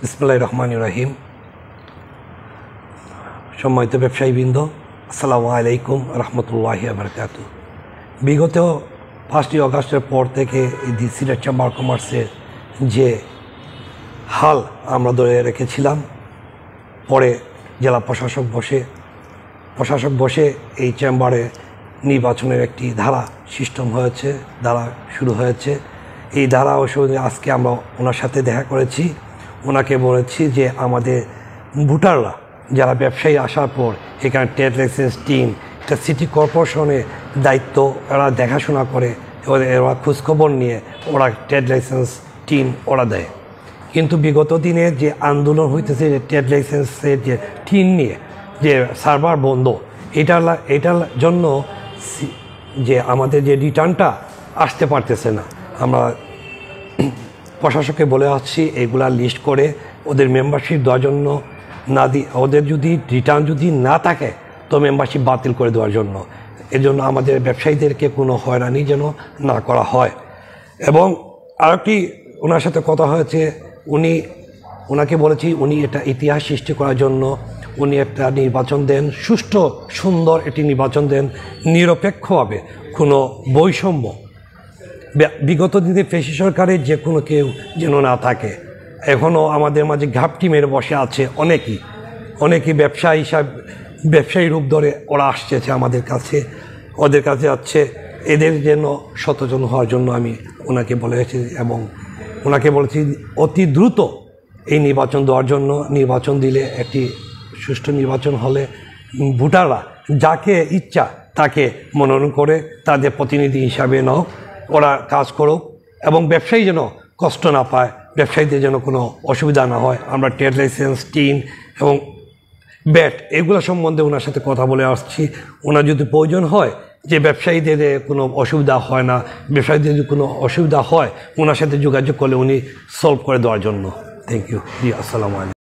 বিসমিল্লাহির রহমানির রহিম। সম্মানিত ব্যবসায়ীবৃন্দ, আসসালামু আলাইকুম রহমতুল্লাহি ওয়া বারাকাতুহু। বিগত 5ই অগাস্টের পর থেকে এই সিলেট চেম্বার অফ কমার্সের যে হাল আমরা ধরে রেখেছিলাম, পরে জেলা প্রশাসক বসে এই চেম্বারে নির্বাচনের একটি ধারা সিস্টেম হয়েছে, ধারা শুরু হয়েছে। এই ধারা অবশ্যই আজকে আমরা ওনার সাথে দেখা করেছি। ওনাকে বলেছি যে আমাদের ভোটাররা যারা ব্যবসায়ী আসার পর এখানে ট্রেড লাইসেন্স টিম, একটা সিটি কর্পোরেশনের দায়িত্ব, এরা দেখাশোনা করে, ওরা খোঁজখবর নিয়ে ওরা ট্রেড লাইসেন্স টিম ওরা দেয়। কিন্তু বিগত দিনে যে আন্দোলন হইতেছে যে ট্রেড লাইসেন্সের যে টিম নিয়ে যে সার্ভার বন্ধ, এটার জন্য যে আমাদের যে রিটার্নটা আসতে পারতেছে না। আমরা প্রশাসককে বলে আসছি এগুলা লিস্ট করে ওদের মেম্বারশিপ দেওয়ার জন্য, না ওদের যদি রিটার্ন যদি না থাকে তো মেম্বারশিপ বাতিল করে দেওয়ার জন্য। এজন্য আমাদের ব্যবসায়ীদেরকে কোনো হয়রানি যেন না করা হয়। এবং আরেকটি ওনার সাথে কথা হয়েছে, ওনাকে বলেছি উনি এটা ইতিহাস সৃষ্টি করার জন্য উনি একটা নির্বাচন দেন, সুষ্ঠু সুন্দর একটি নির্বাচন দেন, নিরপেক্ষভাবে, কোনো বৈষম্য বিগত দিনে পেশি সরকারের যে কোনো কেউ যেন না থাকে। এখনও আমাদের মাঝে ঘাপটি মেরে বসে আছে অনেকেই ব্যবসায়ী রূপ ধরে ওরা আসছে আমাদের কাছে, ওদের কাছে যাচ্ছে। এদের যেন সচেতন হওয়ার জন্য আমি ওনাকে বলেছি এবং ওনাকে বলেছি অতি দ্রুত এই নির্বাচন দেওয়ার জন্য। নির্বাচন দিলে একটি সুষ্ঠু নির্বাচন হলে ভোটাররা যাকে ইচ্ছা তাকে মনোনয়ন করে তাদের প্রতিনিধি হিসাবে নাও, ওরা কাজ করুক এবং ব্যবসায়ী যেন কষ্ট না পায়, ব্যবসায়ীদের যেন কোনো অসুবিধা না হয়। আমরা ট্রেড লাইসেন্স টিন এবং ব্যাট এগুলো সম্বন্ধে ওনার সাথে কথা বলে আসছি। ওনার যদি প্রয়োজন হয় যে ব্যবসায়ীদের কোনো অসুবিধা হয় না, ব্যবসায়ীদের যদি কোনো অসুবিধা হয় ওনার সাথে যোগাযোগ করলে উনি সলভ করে দেওয়ার জন্য। থ্যাংক ইউ জি, আসসালামু আলাইকুম।